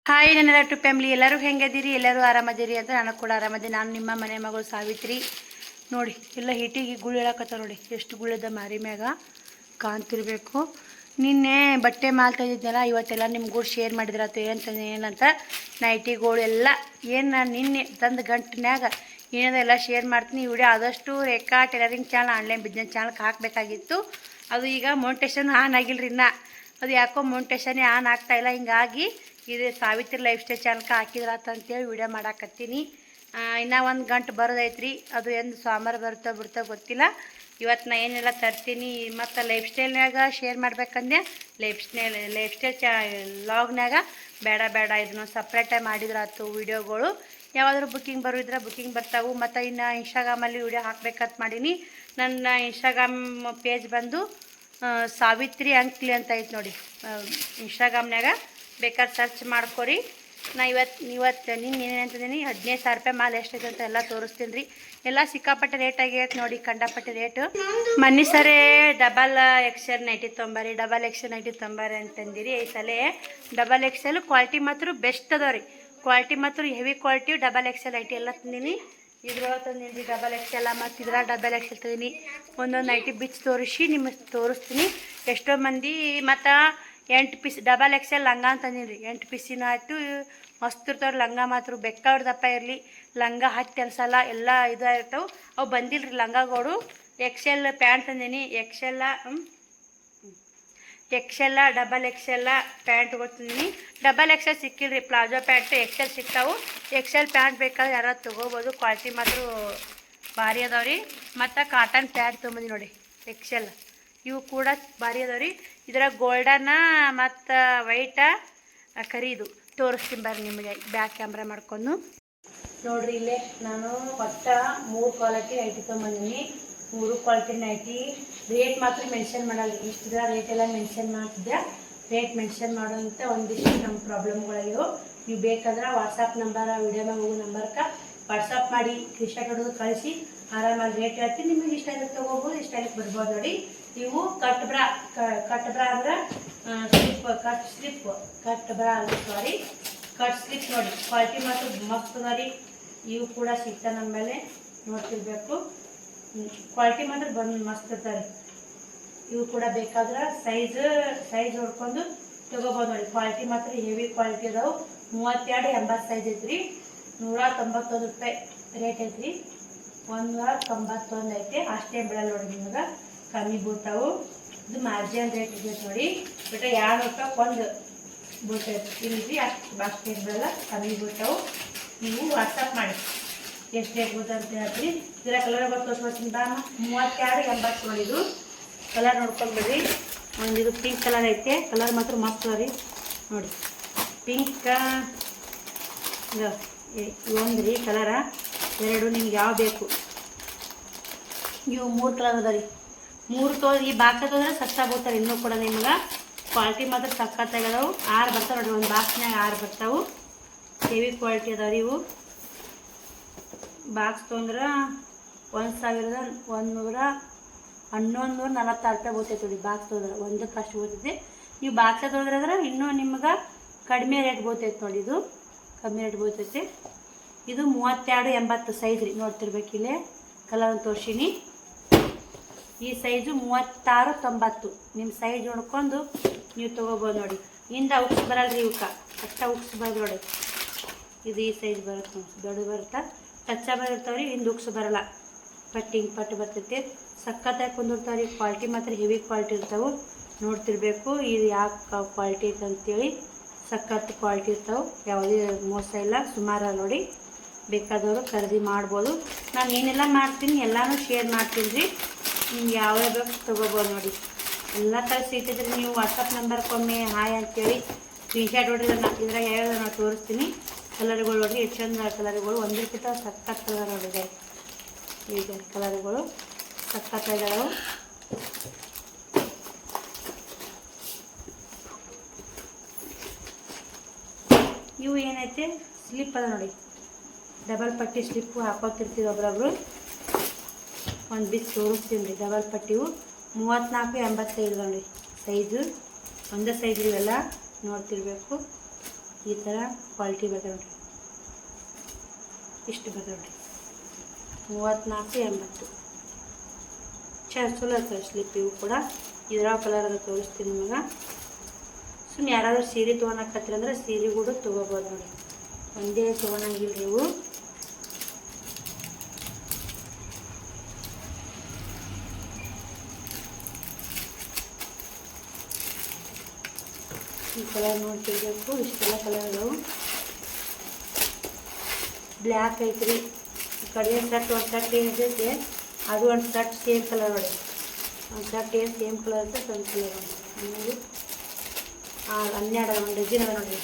Hi ನನ್ನ YouTube family ಎಲ್ಲರೂ ಹೆಂಗದಿರಿ, ಎಲ್ಲರೂ ಆರಾಮದಿರಿ ಅಂತ ನಾನು ಕೂಡ ಆರಾಮದಿ. ನಾನು ನಿಮ್ಮ ಮನೆ ಮಗಳು ಸಾವಿತ್ರಿ. ನೋಡಿ ಎಲ್ಲ ಹಿಟ್ಟಿಗೆ ಗುಳಿ ಹೇಳಕತ್ತ ನೋಡಿ, ಎಷ್ಟು ಗುಳಿದ ಮಾರಿ ಮ್ಯಾಗ ಕಾಣ್ತಿರ್ಬೇಕು. ನಿನ್ನೆ ಬಟ್ಟೆ ಮಾಲ್ತಾ ಇದ್ದಿದ್ದೆಲ್ಲ ಇವತ್ತೆಲ್ಲ ನಿಮ್ಗೂ ಶೇರ್ ಮಾಡಿದ್ರಾತು ಏನಂತ ನೈಟಿಗಳು ಎಲ್ಲ ಏನು ನಾನು ನಿನ್ನೆ ತಂದು ಗಂಟಿನ್ಯಾಗ ಏನದೆಲ್ಲ ಶೇರ್ ಮಾಡ್ತೀನಿ. ಈ ವಿಡಿಯೋ ಆದಷ್ಟು ರೇಖಾ ಟೈಲರಿಂಗ್ ಚಾನಲ್ ಆನ್ಲೈನ್ ಬಿಸ್ನೆಸ್ ಚಾನಲ್ಗೆ ಹಾಕಬೇಕಾಗಿತ್ತು. ಅದು ಈಗ ಮೋನಿಟೇಷನ್ ಆನ್ ಆಗಿಲ್ಲರಿ, ಅದು ಯಾಕೋ ಮೋನಿಟೇಷನ್ನೇ ಆನ್ ಆಗ್ತಾಯಿಲ್ಲ. ಹಿಂಗಾಗಿ ಇದು ಸಾವಿತ್ರಿ ಲೈಫ್ ಸ್ಟೈಲ್ ಚಾನಲ್ಗೆ ಹಾಕಿದ್ರಾತಂತೇಳಿ ವಿಡಿಯೋ ಮಾಡಾಕತ್ತೀನಿ. ಇನ್ನೂ ಒಂದು ಗಂಟೆ ಬರೋದೈತ್ರಿ, ಅದು ಎಂದು ಸೋಮವಾರ ಬಿಡ್ತೋ ಗೊತ್ತಿಲ್ಲ. ಇವತ್ತು ನಾ ಏನೆಲ್ಲ ತರ್ತೀನಿ ಮತ್ತು ಲೈಫ್ ಸ್ಟೈಲ್ನಾಗ ಶೇರ್ ಮಾಡ್ಬೇಕಂದೆ. ಲೈಫ್ ಸ್ಟೈಲ್ ಲಾಗ್ನಾಗ ಬೇಡ ಇದನ್ನು ಸಪ್ರೇಟಾಗಿ ಮಾಡಿದ್ರಾತು ವಿಡಿಯೋಗಳು. ಯಾವಾದರೂ ಬುಕ್ಕಿಂಗ್ ಬರೋದ್ರೆ ಬುಕ್ಕಿಂಗ್ ಬರ್ತಾವೆ. ಮತ್ತು ಇನ್ನು ಇನ್ಸ್ಟಾಗ್ರಾಮಲ್ಲಿ ವಿಡಿಯೋ ಹಾಕ್ಬೇಕಂತ ಮಾಡೀನಿ. ನನ್ನ ಇನ್ಸ್ಟಾಗ್ರಾಮ್ ಪೇಜ್ ಬಂದು ಸಾವಿತ್ರಿ ಅಂಕ್ಲಿ ಅಂತ ಐತೆ ನೋಡಿ, ಇನ್ಸ್ಟಾಗ್ರಾಮ್ನಾಗ ಬೇಕಾದ್ರೆ ಸರ್ಚ್ ಮಾಡ್ಕೊರಿ. ನಾ ಇವತ್ತು ನಿನ್ನೆ ಏನೇನಂತಿದ್ದೀನಿ 15,000 ರೂಪಾಯಿ ಮಾಲ್ ಎಷ್ಟೈತೆ ಅಂತ ಎಲ್ಲ ತೋರಿಸ್ತೀನಿ ರೀ. ಎಲ್ಲ ಸಿಕ್ಕಾಪಟ್ಟೆ ರೇಟ್ ಆಗೈತೆ ನೋಡಿ, ಕಂಡಾಪಟ್ಟೆ ರೇಟು. ಮನ್ನಿ ಸರಿ ಡಬಲ್ ಎಕ್ಸೆಲ್ ನೈಟಿ ತೊಂಬರಿ, ಡಬಲ್ ಎಕ್ಸೆಲ್ ನೈಟಿ ತೊಂಬರಿ ಅಂತಂದಿರಿ. ಈ ಸಲ ಡಬಲ್ ಎಕ್ಸೆಲ್ ಕ್ವಾಲಿಟಿ ಮಾತ್ರ ಬೆಸ್ಟ್ ಅದಾವ ರೀ. ಕ್ವಾಲಿಟಿ ಮಾತ್ರ heavy quality double XL nighty ಎಲ್ಲ ತಂದೀನಿ. ಇದ್ರೊಳಗೆ ತಂದೀನಿ ಡಬಲ್ ಎಕ್ಸೆಲ್ಲ, ಮತ್ತು ಇದ್ರಾಗ ಡಬಲ್ ಎಕ್ಸೆಲ್ ತಂದೀನಿ. ಒಂದೊಂದು ನೈಟಿ ಬಿಚ್ಚಿ ತೋರಿಸಿ ನಿಮಗೆ ತೋರಿಸ್ತೀನಿ. ಎಷ್ಟೋ ಮಂದಿ ಮತ್ತು 8 ಪೀಸ್ ಡಬಲ್ ಎಕ್ಸೆಲ್ ಲಂಗ ಅಂತಂದೀನಿ ರೀ. 8 ಪೀಸಿನ ಆಯ್ತು, ಮಸ್ತ್ ಇರ್ತಾವ್ರಿ ಲಂಗ ಮಾತ್ರ. ಬೆಕ್ಕವ್ರದಪ್ಪ ಇರಲಿ, ಲಂಗ ಹತ್ತಿ ಅನ್ಸಲ್ಲ, ಎಲ್ಲ ಇದಾಗಿರ್ತಾವೆ. ಅವು ಬಂದಿಲ್ಲ ರೀ ಲಂಗಗಳು. ಎಕ್ಸೆಲ್ ಪ್ಯಾಂಟ್ ತಂದೀನಿ, ಎಕ್ಸೆಲ್ಲ ಡಬಲ್ ಎಕ್ಸೆಲ್ಲ ಪ್ಯಾಂಟ್ಗಳು ತಂದೀನಿ. ಡಬಲ್ ಎಕ್ಸೆಲ್ ಸಿಕ್ಕಿಲ್ಲ ರೀ, ಪ್ಲಾಜೋ ಪ್ಯಾಂಟು ಎಕ್ಸೆಲ್ ಸಿಗ್ತಾವೆ. ಎಕ್ಸೆಲ್ ಪ್ಯಾಂಟ್ ಬೇಕಾದ್ರೆ ಯಾರು ತೊಗೋಬೋದು, ಕ್ವಾಲಿಟಿ ಮಾತ್ರ ಭಾರಿ ಅದಾವ್ರಿ. ಮತ್ತು ಕಾಟನ್ ಪ್ಯಾಂಟ್ ತೊಗೊಂಬಂದು ನೋಡಿ ಎಕ್ಸೆಲ್, ಇವು ಕೂಡ ಭಾರಿ ಅದಾವ್ರಿ. ಇದ್ರಾಗ ಗೋಲ್ಡನ್ನ ಮತ್ತು ವೈಟ ಕರೀದು ತೋರಿಸ್ತೀನಿ ಬರ್ರಿ ನಿಮಗೆ ಬ್ಯಾಕ್ ಕ್ಯಾಮ್ರಾ ಮಾಡ್ಕೊಂಡು. ನೋಡಿರಿ ಇಲ್ಲೇ ನಾನು ಒಟ್ಟ 3 ಕ್ವಾಲಿಟಿ ನೈಟಿ ತೊಗೊಂಬಂದಿನಿ. 3 ಕ್ವಾಲಿಟಿ ನೈಟಿ ರೇಟ್ ಮಾತ್ರ ಮೆನ್ಷನ್ ಮಾಡಲ್ಲ. ಇಷ್ಟಿದ್ರೆ ರೇಟ್ ಎಲ್ಲ ಮೆನ್ಷನ್ ಮಾಡ್ತಿದ್ದೆ. ರೇಟ್ ಮೆನ್ಷನ್ ಮಾಡೋಂಥ ಒಂದಿಷ್ಟು ನಮ್ಮ ಪ್ರಾಬ್ಲಮ್ಗಳಿವೆ. ನೀವು ಬೇಕಾದ್ರೆ ವಾಟ್ಸಪ್ ನಂಬರ್ ವಿಡಿಯೋದಾಗ ಹೋಗೋ ನಂಬರ್ಗೆ ವಾಟ್ಸಪ್ ಮಾಡಿ ಸ್ಕ್ರೀನ್ಶಾಟ್ ಹೊಡೆದು ಕಳಿಸಿ ಆರಾಮಾಗಿ ರೇಟ್ ಹೇಳ್ತೀನಿ. ನಿಮಗೆ ಇಷ್ಟ ಆಗಿ ತೊಗೋಬೋದು, ಇಷ್ಟ ಆಗಿ ಬರ್ಬೋದು ನೋಡಿ. ಇವು ಕಟ್ ಬ್ರಾ ಅಂದ್ರೆ ಕಟ್ ಸ್ಲಿಪ್ ನೋಡಿ, ಕ್ವಾಲಿಟಿ ಮಾತ್ರ ಮಸ್ತ್ ಅದ ರೀ. ಇವು ಕೂಡ ಸಿಗ್ತಾ ನಮ್ಮ ಮೇಲೆ ನೋಡ್ತಿರ್ಬೇಕು. ಕ್ವಾಲಿಟಿ ಮಾತ್ರ ಬಂದು ಮಸ್ತ್ ಇರ್ತಾರೆ. ಇವು ಕೂಡ ಬೇಕಾದ್ರೆ ಸೈಜ್ ಹೊಡ್ಕೊಂಡು ತೊಗೋಬೋದು ನೋಡಿ. ಕ್ವಾಲಿಟಿ ಮಾತ್ರ ಹೆವಿ ಕ್ವಾಲಿಟಿ ಅದಾವೆ. 32-80 ಸೈಜ್ ಐತ್ರಿ. 191 ರೂಪಾಯಿ ರೇಟ್ ಐತ್ರಿ. 191 ಐತೆ, ಅಷ್ಟೇ ಬಿಡಲ್ಲ ನೋಡಿ, ನಿಮಗೆ ಕಮ್ಮಿ ಬೀಳ್ತಾವೆ. ಇದು ಮಾರ್ಜಿನ್ ರೇಟ್ ಇದೆ ನೋಡಿ. ಬಟ್ 200 ರೂಪಾಯಿ ಒಂದು ಬೀಳ್ತೈತೆ ಇಲ್ರಿ, ಅಷ್ಟೇ ಬಿಡಲ್ಲ, ಕಮ್ಮಿ ಬೀಳ್ತಾವೆ. ನೀವು ವಾಟ್ಸಪ್ ಮಾಡಿ ಎಷ್ಟು ರೇಟ್ ಬೀಳ್ತದೆ ಅಂತ ಹೇಳ್ತೀರಿ. ಇದರ ಕಲರ್ ಬಗ್ಗೆ ತೋರಿಸ್ಕೊಡ್ತೀನಿ ಬಾ. 32-80 ನೋಡಿದು ಕಲರ್ ನೋಡ್ಕೊಂಡ್ಬಿಡ್ರಿ. ಒಂದಿದು ಪಿಂಕ್ ಕಲರ್ ಐತೆ, ಕಲರ್ ಮಾತ್ರ ಮಸ್ತ್ ಅದ ರೀ ನೋಡಿ. ಪಿಂಕ್ ಒಂದು ರೀ ಕಲರ, 2 ನಿಮ್ಗೆ ಯಾವ ಬೇಕು. ಇವು 3 ಕಲರ್ ಅದ ರೀ. 3 ಈ ಬಾಕ್ಸ್ ತೊಗೊಂಡ್ರೆ ಸಸ್ತಾ ಬರ್ತಾರೆ. ಇನ್ನೂ ಕೂಡ ನಿಮ್ಗೆ ಕ್ವಾಲಿಟಿ ಮಾತ್ರ ಸಕ್ಕತ್ತಾಗದಾವು. 6 ಬರ್ತಾವೆ ನೋಡಿರಿ, ಒಂದು ಬಾಕ್ಸ್ನಾಗ 6 ಬರ್ತಾವೆ. ಹೆವಿ ಕ್ವಾಲಿಟಿ ಅದಾವ ರೀ ಇವು. ಬಾಕ್ಸ್ ತೊಗೊಂಡ್ರೆ 1,146 ರೂಪಾಯಿ ಬರ್ತೈತೆ ನೋಡಿ. ಬಾಕ್ಸ್ ತೊಗೊಂಡ್ರೆ ಒಂದಕ್ಕೆ ಅಷ್ಟು ಬರ್ತೈತೆ. ನೀವು ಬಾಕ್ಸ ತೊಗೊಂಡ್ರೆ ಇನ್ನೂ ನಿಮ್ಗೆ ಕಡಿಮೆ ರೇಟ್ ಬರ್ತೈತೆ ನೋಡಿ. ಇದು ಕಮ್ಮಿ ರೇಟ್ ಬರ್ತೈತೆ. ಇದು 32-80 ಸೈಜ್ ರೀ. ನೋಡ್ತಿರ್ಬೇಕಿಲ್ಲೇ ಕಲರ್ ತೋರಿಸೀನಿ. ಈ ಸೈಜು 36-90. ನಿಮ್ಮ ಸೈಜ್ ನೋಡ್ಕೊಂಡು ನೀವು ತೊಗೋಬೋದು ನೋಡಿ. ಇಂದ ಉಕ್ಸ್ ಬರಲ್ಲ ರೀ, ಇವಕ್ಕೆ ಅಷ್ಟ ಉಕ್ಸ್ ಬರೋದು ನೋಡಿ. ಇದು ಈ ಸೈಜ್ ಬರುತ್ತೆ, ದೊಡ್ಡ ಬರುತ್ತೆ, ಟಚ್ಚ ಬರಿರ್ತಾವ್ರಿ. ಇಂದ ಉಕ್ಸ್ ಬರಲ್ಲ, ಪಟ್ಟು ಬರ್ತೈತೆ. ಸಖತ್ತಾಗಿ ಕುಂದಿರ್ತಾವ್ರಿ. ಕ್ವಾಲಿಟಿ ಮಾತ್ರ ಹೆವಿ ಕ್ವಾಲಿಟಿ ಇರ್ತಾವೆ. ನೋಡ್ತಿರ್ಬೇಕು ಇದು ಯಾಕೆ ಕ್ವಾಲಿಟಿ ಐತೆ ಅಂತೇಳಿ. ಸಖತ್ ಕ್ವಾಲಿಟಿ ಇರ್ತಾವೆ, ಯಾವುದೇ ಮೋಸ ಇಲ್ಲ. ಸುಮಾರು ನೋಡಿ, ಬೇಕಾದವರು ಖರೀದಿ ಮಾಡ್ಬೋದು. ನಾನು ಏನೆಲ್ಲ ಮಾಡ್ತೀನಿ ಎಲ್ಲನೂ ಶೇರ್ ಮಾಡ್ತೀನಿ ರೀ. ನಿಮ್ಗೆ ಯಾವ್ಯಾವ ಬೇಕು ತೊಗೋಬೋದು ನೋಡಿ. ಎಲ್ಲ ಥರ ಸಿಗ್ತೈತೆ ರೀ. ನೀವು ವಾಟ್ಸಪ್ ನಂಬರ್ಗೊಮ್ಮೆ ಹಾಯ್ ಅಂತೇಳಿ ಸ್ಕ್ರೀನ್ಶಾಟ್ ಹೊಡ್ರಿ. ಇದ್ರಾಗ ಯಾವ್ಯಾವ ನಾನು ತೋರಿಸ್ತೀನಿ. ಕಲರ್ಗಳು ನೋಡಿರಿ ಎಷ್ಟು ಚಂದ ಕಲರ್ಗಳು. ಒಂದಕ್ಕಿಂತ ಸಖತ್ ಕಲರ್ ನೋಡಿದೆ. ಈಗ ಕಲರ್ಗಳು ಸಖತ್ತಾಗಿದ್ದಾವೆ. ಇವು ಏನೈತೆ ಸ್ಲಿಪ್ ಅದ ನೋಡಿ, ಡಬಲ್ ಪಟ್ಟಿ ಸ್ಲಿಪ್ಪು ಹಾಕೋತಿರ್ತೀವಿ ಒಬ್ರೊಬ್ರು. ಒಂದು ಬಿಚ್ಚು ತೋರಿಸ್ತೀನಿ ರೀ. ಡಬಲ್ ಪಟ್ಟಿವು 34-85 ನೋಡಿ ಸೈಜು. ಒಂದೇ ಸೈಜ್ ಇವೆಲ್ಲ ನೋಡ್ತಿರ್ಬೇಕು. ಈ ಥರ ಕ್ವಾಲಿಟಿ ಬರ್ತದೆ ನೋಡಿರಿ, ಇಷ್ಟು ಬರ್ತದೆ ನೋಡಿರಿ 34.80. ಚಲೋ ಇರ್ತವೆ ಸ್ಲಿಪ್. ಇವು ಕೂಡ ಇದ್ರ ಕಲರ್ ಅದು ತೋರಿಸ್ತೀನಿ ನಿಮಗೆ. ಸುಮ್ಮನೆ ಯಾರಾದರೂ ಸೀರೆ ತೊಗೊಳಕತ್ತಿರಂದ್ರೆ ಸೀರೆ ಕೂಡ ತೊಗೋಬೋದು ನೋಡಿ, ಒಂದೇ ತೊಗೊಳಂಗಿಲ್ಲ ನೀವು. ಈ ಕಲರ್ ನೋಡ್ತಿರ್ಬೇಕು, ಇಷ್ಟೆಲ್ಲ ಕಲರ್ ಅದಾವು. ಬ್ಲ್ಯಾಕ್ ಐತ್ರಿ, ಈ ಕಡೆ ಸಟ್ ಒಂದು ಸಟ್ ಏನಿದೆ ಅದು ಒಂದು ಸಟ್ ಸೇಮ್ ಕಲರ್ ನೋಡಿ, ಒಂದು ಸಟ್ ಏನು ಸೇಮ್ ಕಲರ್ ಇರ್ತದೆ, ಒಂದು ಕಲರ್ ನೋಡಿ 12 ಒಂದು ಡಜನ್ ಅದ ನೋಡಿರಿ.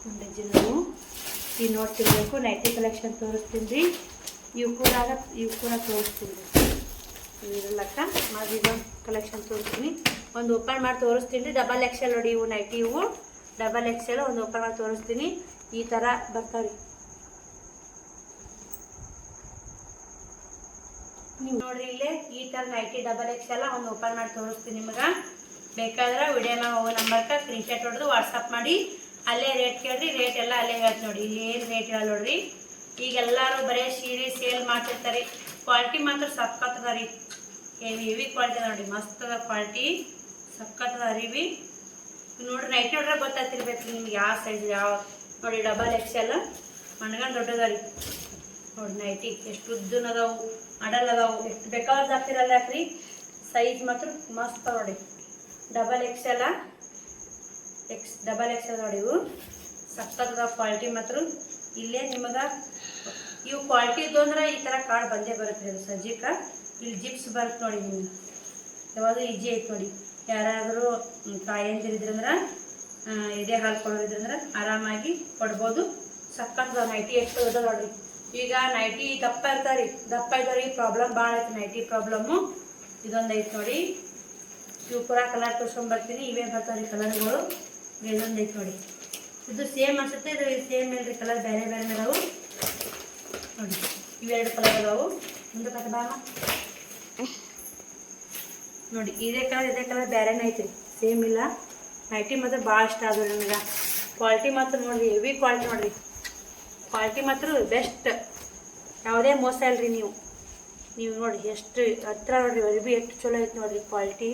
ಒಂದು ಡಜನ್ ನಾವು ಈಗ ನೋಡ್ತಿರ್ಬೇಕು. ನೈಟಿ ಕಲೆಕ್ಷನ್ ತೋರಿಸ್ತೀನಿ ರೀ, ಇವು ಕೂಡ ತೋರಿಸ್ತೀನಿ ಇರಲ್ಲಕ್ಕ. ಮತ್ತು ಇದೊಂದು ಕಲೆಕ್ಷನ್ ತೋರಿಸ್ತೀನಿ, ಒಂದು ಓಪನ್ ಮಾಡಿ ತೋರಿಸ್ತೀನಿ ರೀ. ಡಬಲ್ ಎಕ್ಸೆಲ್ ನೋಡಿ, ಇವು ನೈಟಿ ಇವು ಡಬಲ್ ಎಕ್ಸೆಲ್. ಒಂದು ಓಪನ್ ಮಾಡಿ ತೋರಿಸ್ತೀನಿ. ಈ ಥರ ಬರ್ತಾವ್ರಿ, ನೀವು ನೋಡ್ರಿ ಇಲ್ಲೇ ಈ ಥರ ನೈಟಿ ಡಬಲ್ ಎಕ್ಸೆಲ್ ಒಂದು ಓಪನ್ ಮಾಡಿ ತೋರಿಸ್ತೀನಿ ನಿಮಗೆ. ಬೇಕಾದ್ರೆ ವಿಡಿಯೋನ ಹೋಗೋ ನಂಬರ್ಗೆ ಸ್ಕ್ರೀನ್ಶಾಟ್ ಹೊಡೆದು ವಾಟ್ಸಪ್ ಮಾಡಿ ಅಲ್ಲೇ ರೇಟ್ ಕೇಳ್ರಿ. ರೇಟ್ ಎಲ್ಲ ಅಲ್ಲೇ ಹೇಳ್ತು ನೋಡಿ, ಏನು ರೇಟ್ ಹೇಳ ನೋಡ್ರಿ. ಈಗ ಎಲ್ಲರೂ ಬರೀ ಸೀರೆ ಸೇಲ್ ಮಾಡ್ತಿರ್ತಾರೆ. ಕ್ವಾಲಿಟಿ ಮಾತ್ರ ಸಕ್ಕತ್ತದ ರೀ, ಹೆವಿ ಕ್ವಾಲಿಟಿ ನೋಡಿ, ಮಸ್ತ್ ಅದ ಕ್ವಾಲಿಟಿ, ಸಕ್ಕತ್ತದ ಅರಿವಿ ನೋಡ್ರಿ. ನೈಟಿ ನೋಡ್ರೆ ಗೊತ್ತಾಗ್ತಿರ್ಬೇಕು ನಿಮ್ಗೆ ಯಾವ ಸೈಜ್ ಯಾವ ನೋಡಿ. ಡಬಲ್ ಎಕ್ಸೆಲ್ ಮಣ್ಗಂಡು ದೊಡ್ಡದ ರೀ ನೋಡಿ. ನೈಟಿ ಎಷ್ಟು ಉದ್ದನದಾವು, ಅಡಲ್ ಅದಾವು, ಎಷ್ಟು ಬೇಕಾದ್ರೆ ಹಾಕ್ತಿರಲ್ಲ ಯಾಕ್ರಿ. ಸೈಜ್ ಮಾತ್ರ ಮಸ್ತ್ ನೋಡಿ. ಡಬಲ್ ಎಕ್ಸೆಲ್ ನೋಡಿ, ಇವು ಸಕ್ಕತ್ತದ ಕ್ವಾಲಿಟಿ ಮಾತ್ರ. ಇಲ್ಲೇ ನಿಮಗೆ ಇವು ಕ್ವಾಲಿಟಿ ಇದ್ದು ಅಂದ್ರೆ ಈ ಥರ ಕಾರ್ಡ್ ಬಂದೇ ಬರುತ್ತೆ ರೀ. ಅದು ಸಜ್ಜಿಕ ಇಲ್ಲಿ ಜಿಪ್ಸ್ ಬರುತ್ತೆ ನೋಡಿ, ನಿಮ್ಗೆ ಯಾವುದು ಈಜಿ ಐತೆ ನೋಡಿ. ಯಾರಾದರೂ ತಾಯಂದಿರಿದ್ರಂದ್ರೆ ಎದೆ ಹಾಲು ಕೊಡೋರಿದ್ರಂದ್ರೆ ಆರಾಮಾಗಿ ಕೊಡ್ಬೋದು. ಸಕ್ಕತ್ತದ ನೈಟಿ ಎಷ್ಟು ಅದ ನೋಡ್ರಿ. ಈಗ ನೈಟಿ ದಪ್ಪ ಇರ್ತಾರೆ, ದಪ್ಪ ಇದ್ದವ್ರಿಗೆ ಪ್ರಾಬ್ಲಮ್ ಭಾಳ ಐತೆ, ನೈಟಿ ಪ್ರಾಬ್ಲಮ್ಮು. ಇದೊಂದು ಐತೆ ನೋಡಿ. ಇವು ಪೂರ ಕಲರ್ ತೋರಿಸ್ಕೊಂಬರ್ತೀನಿ, ಇವೇ ಬರ್ತಾವೆ ರೀ ಕಲರ್ಗಳು. ಇದೊಂದು ಐತೆ ನೋಡಿ, ಇದು ಸೇಮ್ ಅನ್ಸುತ್ತೆ, ಇದು ಸೇಮ್ ಇಲ್ರಿ, ಕಲರ್ ಬೇರೆ ಬೇರೆ ಅದಾವು ನೋಡಿ. ಇವೆರಡು ಕಲರ್ ಅದಾವು. ಮುಂದೆ ಕಟ್ಟ ಬಾ ನೋಡಿ, ಇದೇ ಕಲರ್ ಬೇರೆನೇ ಐತ್ರಿ, ಸೇಮ್ ಇಲ್ಲ. ನೈಟಿ ಮಾತ್ರ ಭಾಳ ಇಷ್ಟ ಆದ್ರಿ ನನಗೆ. ಕ್ವಾಲಿಟಿ ಮಾತ್ರ ನೋಡಿರಿ, ಹೆವಿ ಕ್ವಾಲಿಟಿ ನೋಡಿರಿ. ಕ್ವಾಲಿಟಿ ಮಾತ್ರ ಬೆಸ್ಟ್, ಯಾವುದೇ ಮೋಸ ಇಲ್ರಿ. ನೀವು ನೋಡಿ ಎಷ್ಟು ಹತ್ರ ನೋಡಿರಿ, ಅರ್ಬಿ ಎಷ್ಟು ಚಲೋ ಐತೆ ನೋಡಿರಿ. ಕ್ವಾಲಿಟಿ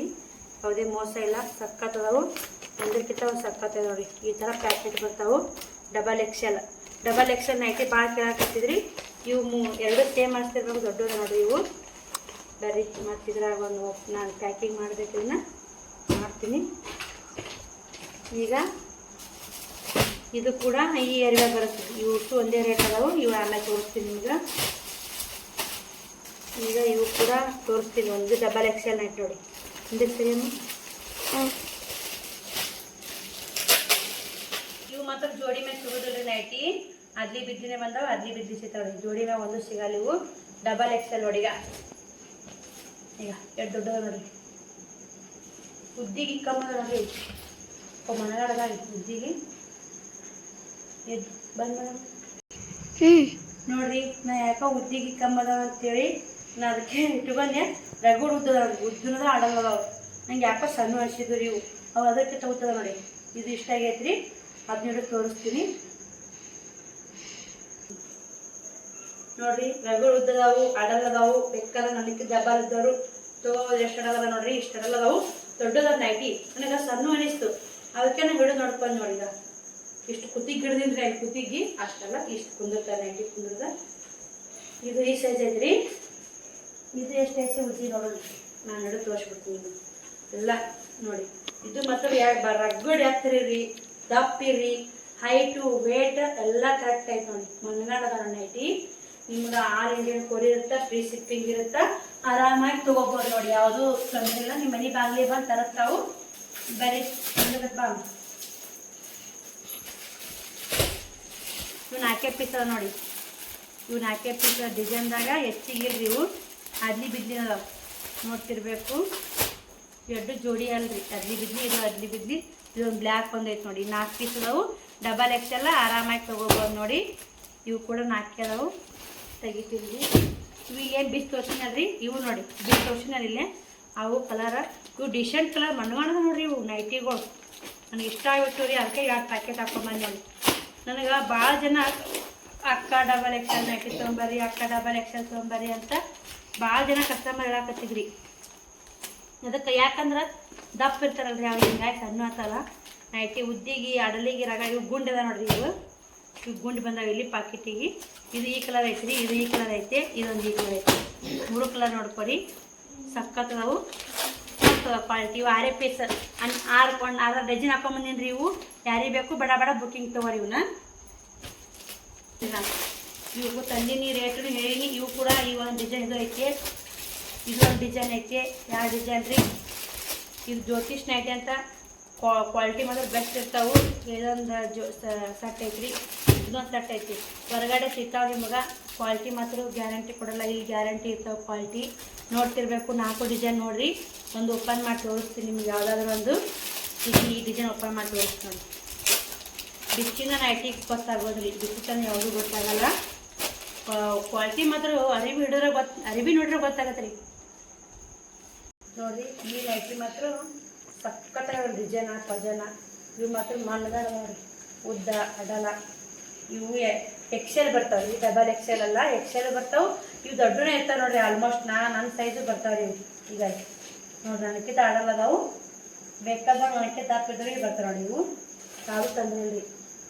ಯಾವುದೇ ಮೋಸ ಇಲ್ಲ, ಸಕ್ಕತ್ ಅದಾವು. ಒಂದಕ್ಕಿಂತ ಒಂದು ಸಕ್ಕತ್ ನೋಡಿ. ಈ ಥರ ಪ್ಯಾಕೆಟ್ ಬರ್ತಾವೆ. ಡಬಲ್ ಎಕ್ಸೆಲ್ ನೈಟಿ ಭಾಳ ಕೇಳಾಕತ್ತಿದ್ರಿ. ಇವು ಎರಡು ಸೇಮ್ ಅನಿಸ್ತಿರ್ಬೇಕು, ದೊಡ್ಡದು ನೋಡಿರಿ ಇವು. ಬರ್ರಿ ಮತ್ತು ಇದ್ರಾಗ ಒಂದು ನಾನು ಪ್ಯಾಕಿಂಗ್ ಮಾಡಬೇಕು, ಇದನ್ನ ಮಾಡ್ತೀನಿ ಈಗ. ಇದು ಕೂಡ ಈ ಏರಿಯಾಗ ಬರುತ್ತೆ. ಇವು ಒಂದೇ ರೇಟ್ ಅದಾವು. ಇವು ಆಮೇಲೆ ತೋರಿಸ್ತೀನಿ ನಿಮ್ಗೆ. ಈಗ ಇವು ಕೂಡ ತೋರಿಸ್ತೀನಿ. ಒಂದು ಡಬಲ್ ಎಕ್ಸೆಲ್ ನೈಟ್ ನೋಡಿ, ಒಂದೇ ಸೇಮ್. ಇವು ಮಾತ್ರ ಜೋಡಿ ಮೇಲೆ ಸಿಗೋದಿಲ್ಲ ನೈಟಿ, ಅದ್ಲಿ ಬಿದ್ದಿನೇ ಬಂದಾವ, ಅದ್ಲಿ ಬಿದ್ದಿ ಸಿಗ್ತಾವೆ. ಜೋಡಿ ಮ್ಯಾಗ ಒಂದು ಸಿಗಲ್ಲ ಇವು. ಡಬಲ್ ಎಕ್ಸೆಲ್ ನೋಡಿ. ಈಗ ಎಷ್ಟು ದೊಡ್ಡದ ನೋಡಿ, ಉದ್ದಿಗೆ ಕಮ್ಮಿ ನೋಡಿ. ಮನಗಡದ ಉದ್ದಿಗೆ ಬಂದ್ ನೋಡ್ರಿ. ನಾ ಯಾಕೋ ಉದ್ದಿಗೆ ಕಮ್ಮಿ ಅದಾವ ಅಂತೇಳಿ ನಾ ಅದಕ್ಕೆ ಇಟ್ಕೊಂಡೆ. ರಗಡ್ ಉದ್ದದ ಆಡಲ್ಲದಾವ. ನಂಗೆ ಯಾಕೋ ಸಣ್ಣ ಅನಿಸಿದ್ರು ಇವು. ಅವು ಅದಕ್ಕೆ ತಗೋತದ ನೋಡಿ. ಇದು ಇಷ್ಟ ಆಗೈತ್ರಿ, ಅದನ್ನ ತೋರಿಸ್ತೀನಿ ನೋಡ್ರಿ. ರಗಡ್ ಉದ್ದದಾವು, ಅಡಲ್ಲದಾವು. ಬೇಕಾದ್ರೆ ನನಗೆ ಡಬ್ಬಲ್ ಇದ್ದವರು ತಗೋಬೋದು. ಎಷ್ಟು ಅಡಗದ ನೋಡ್ರಿ, ಇಷ್ಟು ಅಡಲ್ಲದಾವು. ದೊಡ್ಡದ ನೈಟಿ ನನಗೆ ಸಣ್ಣ ಅನಿಸ್ತು, ಅದಕ್ಕೆ ನಾನು ಹಿಡಿದು ನೋಡ್ಕೊಂಡು ನೋಡಿ. ಈಗ ಇಷ್ಟು ಕುತ್ತಿಗೆ ಹಿಡ್ದಿನ್ರಿ, ಅಲ್ಲಿ ಕುತ್ತಿಗೆ ಅಷ್ಟಲ್ಲ, ಇಷ್ಟು ಕುಂದಿರ್ತಾರೆ ನೈಟಿ ಕುಂದಿರ್ದ. ಇದು ಈ ಸೈಜ್ ಐತ್ರಿ. ಇದು ಎಷ್ಟೈತೆ ಉದ್ದಿ ನೋಡೋಣ, ನಾನು ಹಿಡಿದು ತೋರಿಸ್ಬಿಡ್ತೀನಿ ಎಲ್ಲ ನೋಡಿ. ಇದು ಮಾತ್ರ ರಗಡ್ ಹಾಕ್ತಿರಿ, ದಪ್ಪಿರಿ, ಹೈಟು ವೇಟ್ ಎಲ್ಲ ಕರೆಕ್ಟ್ ಐತೆ ನೋಡಿ. ಮನ್ಗಾಡದ ನೈಟಿ. ನಿಮ್ಗೆ ಆಲ್ ಇಂಡಿಯನ್ ಕೊರಿಯರ್ ಇರುತ್ತೆ, ಫ್ರೀ ಶಿಪ್ಪಿಂಗ್ ಇರುತ್ತೆ, ಆರಾಮಾಗಿ ತೊಗೋಬೋದು ನೋಡಿ. ಯಾವುದೂ ತೊಂದರೆ ಇಲ್ಲ. ನಿಮ್ಮ ಮನೆ ಬಾಗಿಲಿಗೆ ಬಂದು ತರುತ್ತಾವು. ಬರೀ ಬಾ. ಇವು 4 ಪೀಸ್ ಅದ ನೋಡಿ. ಇವು 4 ಪೀಸ್ ಡಿಸೈನ್ದಾಗ ಹೆಚ್ಚಿಗಿರ್ರಿ. ಇವು ಅದ್ಲಿ ಬಿದ್ಲಿ ಅದಾವ ನೋಡ್ತಿರ್ಬೇಕು. ಎರಡು ಜೋಡಿ ಅಲ್ರಿ, ಅದ್ಲಿ ಬಿದ್ಲಿ ಇದು ಅದ್ಲಿ ಬಿದ್ಲಿ. ಇದೊಂದು ಬ್ಲ್ಯಾಕ್ ಒಂದೈತೆ ನೋಡಿ. 4 ಪೀಸ್ ಅದಾವು. ಡಬಲ್ ಎಕ್ಸೆಲ್ಲ ಆರಾಮಾಗಿ ತೊಗೋಬೋದು ನೋಡಿ. ಇವು ಕೂಡ 4 ಅದಾವು. ತೆಗಿತೀವಿ. ಇವು ಏನು ಬಿಸಿ ತೋರ್ಸಿನಲ್ರಿ ಇವು ನೋಡಿ ಬಿಸಿ ತೋರ್ಸಿನಲ್ಲಿ ಇಲ್ಲೇ ಅವು ಕಲರ ಇವು ಡಿಸೆಂಟ್ ಕಲರ್ ಮಣ್ಗಾಣದ ನೋಡ್ರಿ ಇವು ನೈಟಿಗಳು ನನಗೆ ಇಷ್ಟ ಆಗಿಬಿಟ್ಟು ರೀ ಅದಕ್ಕೆ 2 ಪ್ಯಾಕೆಟ್ ಹಾಕೊಂಬಂದು ನೋಡಿ. ನನಗೆ ಭಾಳ ಜನ ಅಕ್ಕ ಡಬಲ್ ಎಕ್ಸೆಲ್ ನೈಟಿ ತೊಗೊಂಬರ್ರಿ, ಅಕ್ಕ ಡಬಲ್ ಎಕ್ಸೆಲ್ ತೊಗೊಂಬರ್ರಿ ಅಂತ ಭಾಳ ಜನ ಕಸ್ಟಮರ್ ಹೇಳಕತ್ತಿದ್ರಿ. ಅದಕ್ಕೆ ಯಾಕಂದ್ರೆ ದಪ್ಪ ಇರ್ತಾರಲ್ರಿ ಅವು ಹಿಂಗಾಗಿ ಸಣ್ಣ ಆತಲ್ಲ ನೈಟಿ ಉದ್ದಿಗೆ ಅಡಲಿಗೆ ರಗ ಇವು ಗುಂಡದ ನೋಡ್ರಿ ಇವು ಗುಂಡು ಬಂದಾವ ಇಲ್ಲಿ ಪಾಕೆಟಿಗೆ. ಇದು ಈ ಕಲರ್ ಐತ್ರಿ, ಇದು ಈ ಕಲರ್ ಐತೆ, ಇದೊಂದು ಈ ಕಲರ್ ಐತೆ, 3 ಕಲರ್ ನೋಡ್ಕೊರಿ. ಸಕ್ಕತ್ತದವು ಕ್ವಾಲಿಟಿ. ಇವು 6 ಪೀಸ್ 6 ಡಜನ್ ಹಾಕೊಂಬಂದಿನಿ ರೀ. ಇವು ಯಾರಿಗೆ ಬೇಕು ಬಡ ಬಡ ಬುಕ್ಕಿಂಗ್ ತೊಗೊರಿ. ಇವನ್ನ ಇವು ತಂದಿನಿ ರೇಟು ಹೇಳಿನಿ. ಇವು ಕೂಡ ಈ ಒಂದು ಡಿಸೈನ್ ಇದು ಐತೆ, ಇದು ಒಂದು ಡಿಸೈನ್ ಐತೆ. ಯಾವ ಡಿಸೈನ್ ರೀ ಇದು ಜ್ಯೋತಿಷ್ ನೈಟಿ ಅಂತ ಕ್ವಾಲಿಟಿ ಮಾತ್ರ ಬೆಸ್ಟ್ ಇರ್ತಾವೆ. ಇದೊಂದು ಸೆಟ್ ಐತ್ರಿ, ಇದೊಂದು ಸೆಟ್ ಐತಿ. ಹೊರಗಡೆ ಸಿಗ್ತಾವೆ ನಿಮಗೆ ಕ್ವಾಲಿಟಿ ಮಾತ್ರ ಗ್ಯಾರಂಟಿ ಕೊಡಲ್ಲ. ಇಲ್ಲಿ ಗ್ಯಾರಂಟಿ ಇರ್ತಾವೆ ಕ್ವಾಲಿಟಿ. ನೋಡ್ತಿರ್ಬೇಕು. 4 ಡಿಸೈನ್ ನೋಡಿರಿ. ಒಂದು ಓಪನ್ ಮಾಡಿ ತೋರಿಸ್ತೀನಿ ನಿಮ್ಗೆ ಯಾವುದಾದ್ರೂ ಒಂದು. ಈ ಡಿಸೈನ್ ಓಪನ್ ಮಾಡಿ ತೋರಿಸ್ತೀನಿ. ಬಿಚ್ಚಿನ ನೈಟಿಗೆ ಗೊತ್ತಾಗೋದ್ರಿ, ಬಿಚ್ಚಿತನ ಯಾವುದೂ ಗೊತ್ತಾಗಲ್ಲ. ಕ್ವಾಲಿಟಿ ಮಾತ್ರ ಅರಿವಿ ನೋಡ್ರೆ ಗೊತ್ತಾಗತ್ತೆ ರೀ. ನೋಡಿರಿ ಈ ನೈಟಿ ಮಾತ್ರ ಸಕ್ಕತ್ತಾಗ ಡಿಸೈನ ಪಜನ. ಇವು ಮಾತ್ರ ಮಣ್ಣಗಾರ ನೋಡಿರಿ, ಉದ್ದ ಅಡಲ. ಇವು ಎಕ್ಸೆಲ್ ಬರ್ತಾವೆ ರೀ, ಡಬಲ್ ಎಕ್ಸೆಲ್ ಅಲ್ಲ, ಎಕ್ಸೆಲ್ ಬರ್ತಾವೆ. ಇವು ದೊಡ್ಡನೇ ಇರ್ತಾವೆ ನೋಡಿರಿ. ಆಲ್ಮೋಸ್ಟ್ ನನ್ನ ಸೈಜು ಬರ್ತಾವೆ ರೀ. ಈಗ ನೋಡಿರಿ ನನಕ್ಕಿಂತ ಆಡಲ್ಲ ಅದಾವು. ಬೇಕಾದಾಗ ನನಕ್ಕೆ ತಾಪಿದ್ರೆ ಬರ್ತಾವೆ ನೋಡಿ. ಇವು ಯಾವುದು ತಂದ್ರಿ ರೀ.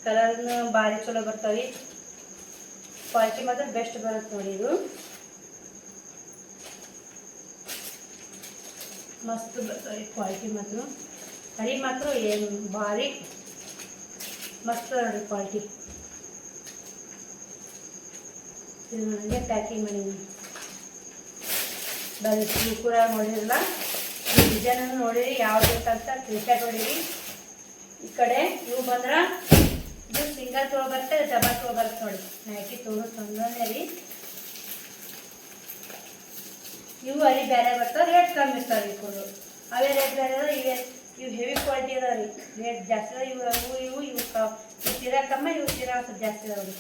ಕಲರ್ನು ಭಾರಿ ಚಲೋ ಬರ್ತಾವೆ. ಕ್ವಾಲಿಟಿ ಮಾತ್ರ ಬೆಸ್ಟ್ ಬರುತ್ತೆ ನೋಡಿ. ಇದು ಮಸ್ತ್ ಬರ್ತಾವೆ ಕ್ವಾಲಿಟಿ ಮಾತ್ರ. ಹರಿ ಮಾತ್ರ ಏನು ಭಾರಿ ಮಸ್ತ್ ನೋಡಿ ಕ್ವಾಲಿಟಿ. ಇದು ನನಗೆ ಪ್ಯಾಕಿಂಗ್ ಮಾಡಿದ್ದೀನಿ. ಬರೀ ಇವು ಕೂಡ ನೋಡಿರಲ್ಲ, ಈ ಡಿಸೈನನ್ನು ನೋಡಿರಿ. ಯಾವ್ದು ಬೇಕಂತ ಕ್ಲಿಕಾಗಿ ನೋಡಿರಿ. ಈ ಕಡೆ ಇವು ಬಂದ್ರೆ ಇದು ಸಿಂಗಲ್ ತೊಗೊಬರುತ್ತೆ, ಡಬಲ್ ತೊಗೊಬರುತ್ತೆ ನೋಡಿ. ನೈಟಿ ತೊಗೊಂಡೇ ರೀ. ಇವು ಅಲ್ಲಿ ಬೇರೆ ಬರ್ತಾವೆ, ರೇಟ್ ಕಮ್ಮಿ ಇರ್ತಾವೆ. ಇವು ಅವೇ ರೇಟ್ ಬೇರೆ ಅದ. ಇವು ಹೆವಿ ಕ್ವಾಲಿಟಿ ಅದಾವೆ ರೀ, ರೇಟ್ ಜಾಸ್ತಿ ಅದ. ಇವು ತೀರಾ ಕಮ್ಮಿ, ಇವು ತೀರಾ ಸ್ವಲ್ಪ ಜಾಸ್ತಿ ಅದಾವೆ ರೀ.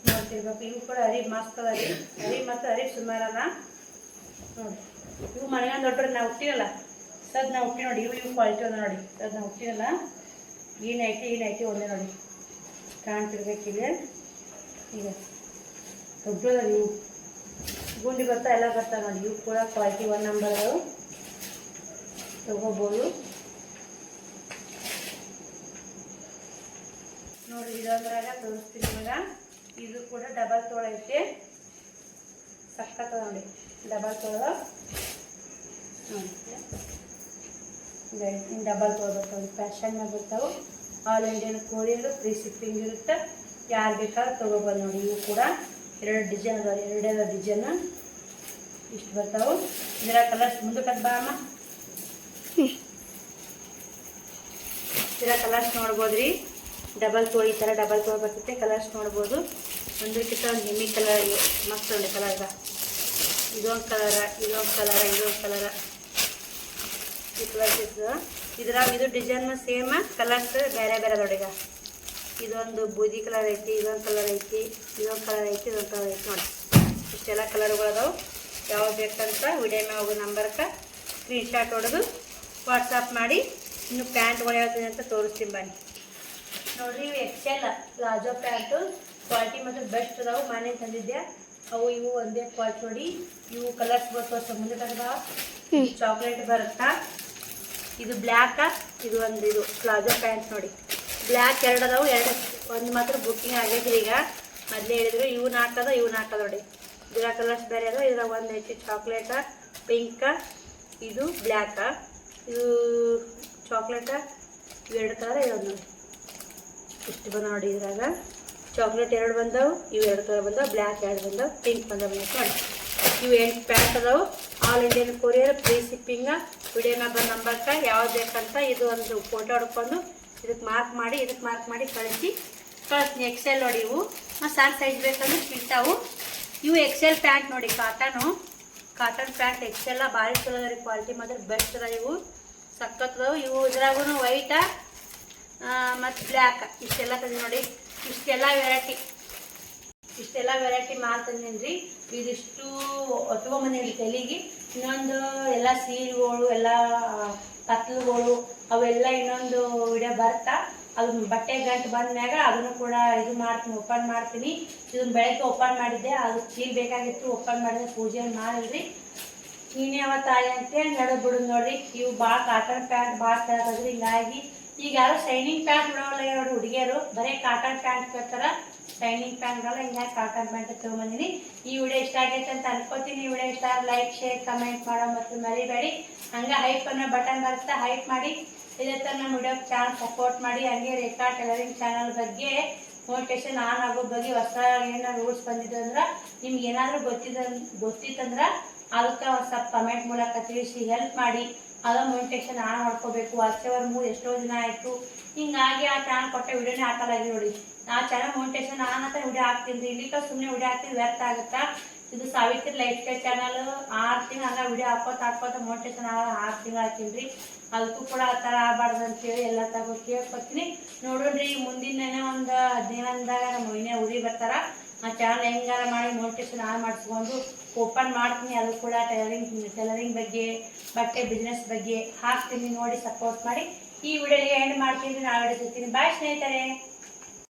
ನೋಡ್ತಿರ್ಬೇಕು. ಇವು ಕೂಡ ಅರಿ ಮಸ್ತ್ ಅದ ರೀ. ಅರಿ ಮತ್ತು ಅರಿ ಸುಮಾರದ ನೋಡಿ. ಇವು ಮನೆಗೆ ದೊಡ್ಡ್ರಿ ನಾವು ಹುಟ್ಟಿರಲ್ಲ, ಸದ್ ನಾವು ಹುಟ್ಟಿ ನೋಡಿ. ಇವು ಕ್ವಾಲಿಟಿ ಅದ ನೋಡಿ. ಸದ್ ನಾವು ಹುಟ್ಟಿರಲ್ಲ. ಈ ನೈಟಿ ಒಂದೇ ನೋಡಿ, ಕಾಣ್ತಿರ್ಬೇಕಿದೆ. ಈಗ ದೊಡ್ಡದ ಇವು ಗುಂಡಿ ಬರ್ತಾ ಎಲ್ಲ ಬರ್ತಾವೆ ನೋಡಿ. ಇವು ಕೂಡ ಕ್ವಾಲಿಟಿ 1 ನಂಬರ್ ಅದಾವೆ, ತಗೋಬೋದು ನೋಡಿ. ಇದೊಂದ್ರಾಗ ತೋರಿಸ್ತೀನಿ ಇವಾಗ. ಇದು ಕೂಡ ಡಬಲ್ ತೋಳ ಐತೆ, ಸಕ್ಕತ್ತದ ನೋಡಿ. ಡಬಲ್ ತೋಳ ನೋಡಿ, ಡಬಲ್ ತೋಳ ಬರ್ತಾವೆ. ಫ್ಯಾಷನ್ನಾಗ ಬರ್ತಾವೆ. All Indian courier, free shipping ಇರುತ್ತೆ. ಯಾರು ಬೇಕಾದ್ರೂ ತೊಗೊಬೋದು ನೋಡಿ. ಇವು ಕೂಡ 2 ಡಿಸೈನ್ ಅದಾವೆ, 2 ಡಿಸೈನ್ ಇಷ್ಟು ಬರ್ತಾವೆ. ಇದರ ಕಲರ್ಸ್ ಮುಂದಕ್ಕೆ ಬಾ ಅಮ್ಮ. ಇದರ ಕಲರ್ಸ್ ನೋಡ್ಬೋದ್ರಿ. ಡಬಲ್ ತೋಳ ಈ ಥರ ಡಬಲ್ ತೋಳ ಬರ್ತೈತೆ. ಕಲರ್ಸ್ ನೋಡ್ಬೋದು. ಒಂದಕ್ಕಿಂತ ಒಂದು ಹೆಮ್ಮಿ ಕಲರ್ ಮಸ್ತ್ ನೋಡಿ. ಕಲರ್ಗ ಇದೊಂದು ಕಲರ, ಇದೊಂದು ಕಲರ, ಇದೊಂದು ಕಲರ, ಈ ಕಲರ್ಸ್ ಇರ್ತದೆ. ಇದ್ರಾಗ ಇದು ಡಿಸೈನ್ ಸೇಮ್, ಕಲರ್ಸ್ ಬೇರೆ ಬೇರೆ ಅದಾವ. ಇದೊಂದು ಬೂದಿ ಕಲರ್ ಐತಿ, ಇದೊಂದು ಕಲರ್ ಐತಿ, ಇದೊಂದು ಕಲರ್ ಐತಿ, ಇದೊಂದು ಕಲರ್ ಐತಿ ನೋಡಿ. ಇಷ್ಟೆಲ್ಲ ಕಲರ್ಗಳು ಅದಾವೆ. ಯಾವ್ದು ಬೇಕಂತ ವಿಡಿಯೋ ಮ್ಯಾಗ ಹೋಗೋ ನಂಬರ್ಗೆ ಸ್ಕ್ರೀನ್ಶಾಟ್ ಹೊಡೆದು ವಾಟ್ಸಪ್ ಮಾಡಿ. ಇನ್ನು ಪ್ಯಾಂಟ್ಗಳು ಹೇಳ್ತೀನಿ ಅಂತ ತೋರಿಸ್ತೀನಿ ಬನ್ನಿ. ನೋಡಿರಿ ಇವು ಎಕ್ಸೆಲ್ ಪ್ಲಾಜೋ ಪ್ಯಾಂಟು ಕ್ವಾಲಿಟಿ ಮಾತ್ರ ಬೆಸ್ಟ್ ಅದಾವೆ. ಮನೆ ತಂದಿದ್ದೆ ಅವು ಇವು ಒಂದೇ ಕ್ವಾಲಿಟಿ ನೋಡಿ. ಇವು ಕಲರ್ಸ್ ಬರ್ತಾವೆ. ಮುಂದೆ ತಂದ ಚಾಕ್ಲೇಟ್ ಬರುತ್ತಾ, ಇದು ಬ್ಲ್ಯಾಕ, ಇದು ಒಂದು ಇದು ಪ್ಲಾಜೋ ಪ್ಯಾಂಟ್ ನೋಡಿ. ಬ್ಲ್ಯಾಕ್ 2 ಅದಾವೆ, ಒಂದು ಮಾತ್ರ ಬುಕ್ಕಿಂಗ್ ಆಗೈತಿ ಈಗ. ಮೊದಲೇ ಹೇಳಿದ್ರು. ಇವು 4 ಅದ, ಇವು 4 ಅದ ನೋಡಿ. ಇದರ ಕಲರ್ಸ್ ಬೇರೆ ಅದಾವೆ. ಇದ್ರಾಗ ಒಂದು ಐತಿ ಚಾಕ್ಲೇಟ, ಪಿಂಕ, ಇದು ಬ್ಲ್ಯಾಕ, ಇದು ಚಾಕ್ಲೇಟ. ಇವು 2 ಕಲರ್ ಇರೋದು ನೋಡಿ. ಇಷ್ಟು ಬಂದ ನೋಡಿ. ಇದ್ರಾಗ ಚಾಕ್ಲೇಟ್ 2 ಬಂದವು, ಇವು 2 ಕಲರ್ ಬಂದವು, ಬ್ಲ್ಯಾಕ್ 2 ಬಂದವು, ಪಿಂಕ್ ಬಂದವು ನೋಡಿ. ಇವು 8 ಪ್ಯಾಂಟ್ ಅದಾವೆ. All Indian courier, free shipping. Video ಮ್ಯಾಗ ನಂಬರ್ಕ ಯಾವ್ದು ಬೇಕಂತ ಇದು ಒಂದು ಫೋಟೋ ಹೊಡ್ಕೊಂಡು ಇದಕ್ಕೆ ಮಾರ್ಕ್ ಮಾಡಿ ಕಳಿಸಿ. ಎಕ್ಸೆಲ್ ನೋಡಿ. ಇವು ಸಣ್ಣ ಸೈಜ್ ಬೇಕಂದ್ರೆ ಸಿಗ್ತಾವು. ಇವು ಎಕ್ಸೆಲ್ ಪ್ಯಾಂಟ್ ನೋಡಿ. ಕಾಟನ್ ಪ್ಯಾಂಟ್ ಎಕ್ಸೆಲ್ಲ ಭಾರಿ ಚಲೋ ಅದ ರೀ. ಕ್ವಾಲಿಟಿ ಮಾತ್ರ ಬೆಸ್ಟ್ ಅದ. ಇವು ಸಕ್ಕತ್ತದವು. ಇವು ಇದ್ರಾಗೂ ವೈಟ ಮತ್ತು ಬ್ಲ್ಯಾಕ್ ಇಷ್ಟೆಲ್ಲ ತಂದು ನೋಡಿ. ಇಷ್ಟೆಲ್ಲ ವೆರೈಟಿ ಇಷ್ಟೆಲ್ಲ ವೆರೈಟಿ ಮಾಲ್ ತಂದೇನ್ರಿ. ಇದಿಷ್ಟು ತೊಗೊಂಬಂದೇನ್ರಿ ತಲೆಗೆ. ಇನ್ನೊಂದು ಎಲ್ಲ ಸೀರೆಗಳು ಎಲ್ಲ ಕತ್ಲುಗಳು ಅವೆಲ್ಲ ಇನ್ನೊಂದು ವಿಡಿಯೋ ಬರ್ತಾ ಅದು ಬಟ್ಟೆ ಗಂಟು ಬಂದ್ಮ್ಯಾಗ ಅದನ್ನು ಕೂಡ ಇದು ಮಾಡ್ತೀನಿ, ಓಪನ್ ಮಾಡ್ತೀನಿ. ಇದನ್ನ ಬೆಳಗ್ಗೆ ಓಪನ್ ಮಾಡಿದ್ದೆ, ಅದು ಚೀಲ್ ಬೇಕಾಗಿತ್ತು, ಓಪನ್ ಮಾಡಿದ್ರೆ ಪೂಜೆ ಮಾಡಿದ್ರಿ. ನೀನೇ ಅವತ್ತಾಯಿ ಅಂತೇಳಿ ನಡೆದು ಬಿಡುದು ನೋಡ್ರಿ. ಇವು ಭಾಳ ಕಾಟನ್ ಪ್ಯಾಂಟ್ ಭಾಳ ಕೇಳತ್ತದ್ರಿ. ಹಿಂಗಾಗಿ ಈಗ ಯಾರು ಶೈನಿಂಗ್ ಪ್ಯಾಂಟ್ ಬಿಡೋಲ್ಲ ನೋಡ್ರಿ ಹುಡುಗಿಯರು, ಬರೀ ಕಾಟನ್ ಪ್ಯಾಂಟ್ ಕೇಳ್ತಾರ, ಶೈನಿಂಗ್ ಪ್ಯಾಂಟ್ ಬಿಡೋಲ್ಲ. ಹಿಂಗಾಗಿ ಕಾಟನ್ ಪ್ಯಾಂಟ್ ತೊಗೊಂಬಂದಿನಿ. ಈ ವಿಡಿಯೋ ಇಷ್ಟ ಆಗೈತೆ ಅಂತ ಅನ್ಕೋತೀನಿ. ಈ ವಿಡಿಯೋ ಇಷ್ಟ ಲೈಕ್ ಶೇರ್ ಕಮೆಂಟ್ ಮಾಡೋ ಮತ್ತು ಮರಿಬೇಡಿ. ಹಂಗೆ ಹೈಪ್ ಅನ್ನೋ ಬಟನ್ ಬರುತ್ತೆ, ಹೈಪ್ ಮಾಡಿ. ಇದೇ ಥರ ನಮ್ಮ ವಿಡಿಯೋ ಚಾನಲ್ ಸಪೋರ್ಟ್ ಮಾಡಿ. ಹಂಗೆ ರೇಖಾ ಟೈಲರಿಂಗ್ ಚಾನಲ್ ಬಗ್ಗೆ ಮೋಟಿವೇಶನ್ ಆನ್ ಆಗೋ ಬಗ್ಗೆ ಹೊಸ ಏನಾದ್ರು ರೂಲ್ಸ್ ಬಂದಿದ್ದು ಅಂದ್ರೆ ನಿಮ್ಗೆ ಏನಾದರೂ ಗೊತ್ತಿತ್ತಂದ್ರೆ ಅದಕ್ಕೆ ಒಂದು ಸ್ವಲ್ಪ ಕಮೆಂಟ್ ಮೂಲಕ ತಿಳಿಸಿ ಹೆಲ್ಪ್ ಮಾಡಿ. ಅದು ಮೋಟಿವೇಶನ್ ಆನ್ ಮಾಡ್ಕೋಬೇಕು. ವಾಚವರ್ ಮೂವ್ ಎಷ್ಟೋ ದಿನ ಆಯಿತು, ಹಿಂಗಾಗಿ ಆ ಚಾನಲ್ ಕೊಟ್ಟ ವಿಡಿಯೋನೇ ಹಾಕಲಾಗಿ ನೋಡಿ. ಆ ಚಾನಲ್ ಮೋಟಿವೇಶನ್ ಆನ್ ಅಂತ ವಿಡಿಯೋ ಹಾಕ್ತೀನಿ. ಇಲ್ಲಿಕ ಸುಮ್ಮನೆ ವಿಡಿಯೋ ಹಾಕ್ತೀನಿ ವ್ಯರ್ಥ ಆಗುತ್ತಾ. ಇದು ಸಾವಿತ್ರಿ ಲೈಫ್ ಸ್ಟೈಲ್ ಚಾನಲ್ 6 ತಿಂಗಳು ಹಂಗೆ ವಿಡಿಯೋ ಹಾಕೋತ ಮೋಟಿವೇಶನ್ 6 ತಿಂಗಳು ಹಾಕಿನ್ರಿ. ಅದಕ್ಕೂ ಕೂಡ ಆ ಥರ ಆಗಬಾರ್ದು ಅಂತೇಳಿ ಎಲ್ಲ ತಗೋ ಕೇಳ್ಕೊತೀನಿ. ನೋಡ್ರಿ ಮುಂದಿನ ಒಂದು 15 ನಮ್ಮ ಇನ್ನೇ ಊರಿಗೆ ಬರ್ತಾರ. ಆ ಚಾನಲ್ ಹೆಂಗಾರ ಮಾಡಿ ಮೋಟಿವೇಶನ್ ಆನ್ ಮಾಡಿಸ್ಕೊಂಡು ಓಪನ್ ಮಾಡ್ತೀನಿ. ಅದು ಕೂಡ ಟೈಲರಿಂಗ್ ಬಗ್ಗೆ ಬಟ್ಟೆ ಬಿಸ್ನೆಸ್ ಬಗ್ಗೆ ಹಾಕ್ತೀನಿ. ನೋಡಿ ಸಪೋರ್ಟ್ ಮಾಡಿ. ಈ ವಿಡಿಯೋಗೆ ಎಂಡ್ ಮಾಡ್ತೀನಿ. ನಾಳೆ ಸಿಗ್ತೀನಿ. ಬಾಯ್ ಸ್ನೇಹಿತರೆ.